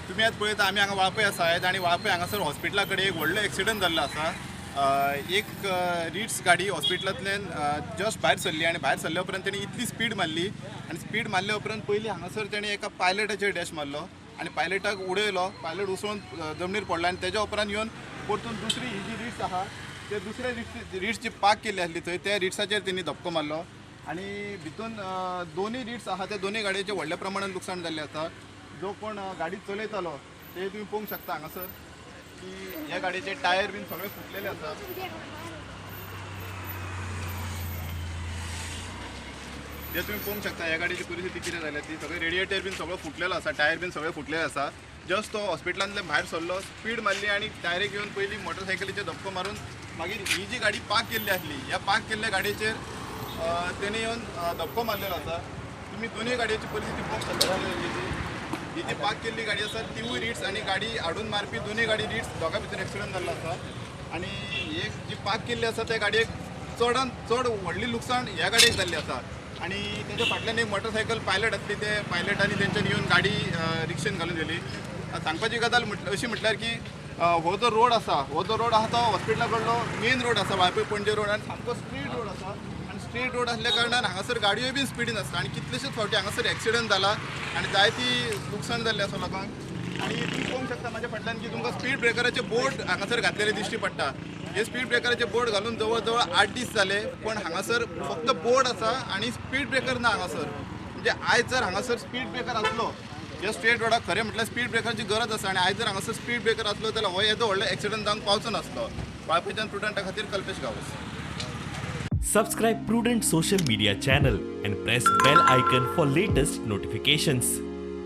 तुम्ही आज पळयता आमी हांगा वाळपय आसात आनी वाळपय हांगासर हॉस्पिटला कडेन एक व्हडलो एक्सिडंट जाल्लो आसा. एक रिट्स गाडी हॉस्पिटलांतल्यान जस्ट भायर सरली आनी भायर सरल्या उपरांत तेणी इतली स्पीड मारली आनी स्पीड मारल्या उपरांत पयलीं हांगासर तेणी एका पायलटाचेर डॅश मारलो आनी पायलटाक उडयलो. पायलट उसळून जमनीर पडलो आनी तेज्या उपरांत येवन परतून दुसरी ही जी रिट्स आहा ते दुसऱ्या रिट्स जी पार्क केल्ली आसली थंय त्या रिट्साचेर तेणी धपको मारलो आनी भितून दोनूय रिट्स आहा त्या दोनूय गाडयेचें व्हडल्या प्रमाणात लुकसाण जाल्लें आसा. जो कोण गाडी चलयतालो ते तुम्ही पळोवंक शकता हांगासर की ह्या गाडयेचे टायर बीन सगळे फुटलेले आसा. जे तुम्ही पळोवंक शकता ह्या गाडयेची परिस्थिती कितें जाल्या ती सगळे रेडिएटर बीन सगळो फुटलेलो आसा, टायर बीन सगळे फुटलेले आसा. जस्ट तो हॉस्पिटलांतल्यान भायर सरलो, स्पीड मारली आनी डायरेक्ट येवन पयलीं मोटरसायकलीचेर धपको मारून मागीर ही जी गाडी पार्क केल्ली आसली ह्या पार्क केल्ल्या गाडयेचेर तेणी येवन धपको मारलेलो आसा. तुम्ही दोनूय गाडयेची परिस्थिती पळोवंक शकता. ही जी पार्क केल्ली गाडी आसा तिवूय रिट्स आनी गाडी हाडून मारपी दोनूय गाडी रिट्स दोगां भितर एक्सिडंट जाल्लो आसा. आनी एक जी पार्क केल्ली आसा त्या गाडयेक चडान चड व्हडली लुकसाण ह्या गाडयेक जाल्ली आसा. आनी तेच्या फाटल्यान एक मोटरसायकल पायलट आसली ते पायलटांनी तेंच्यानी येवन गाडी रिक्षेन घालून दिली. सांगपाची गजाल अशी म्हटल्यार की हो जो रोड आसा तो हॉस्पिटला कडलो मेन रोड आसा वाळपय पणजे रोड आनी सामको स्ट्रीट रोड आसा. आनी स्ट्रीट रोड असल्या कारणान हांगासर गाडयो बीन स्पिडीन आसता आनी कितलेशेच फावटी हांगासर एक्सिडंट जाला आनी जायती लुकसाण जाल्लें आसा लोकांक. आनी तुम्ही पळोवंक शकता म्हाज्या फाटल्यान की तुमकां स्पीड ब्रेकराचे बोर्ड हांगासर घातलेले दिश्टी पडटा. हे स्पीड ब्रेकराचे बोर्ड घालून जवळ जवळ 8 दीस जाले पण हांगासर फक्त बोर्ड आसा आनी स्पीड ब्रेकर ना हांगासर. म्हणजे आयज जर हांगासर स्पीड ब्रेकर आसलो ह्या स्ट्रेट रोडाक खरें म्हटल्यार स्पीड ब्रेकराची गरज आसा आनी आयज जर हांगासर स्पीड ब्रेकर आसलो जाल्यार हो येदो व्हडलो एक्सिडंट जावंक पावचो नासलो. वाळपयच्यान स्टुडंटा खातीर Kalpesh Gawas. Subscribe Prudent social media channel and press bell icon for latest notifications.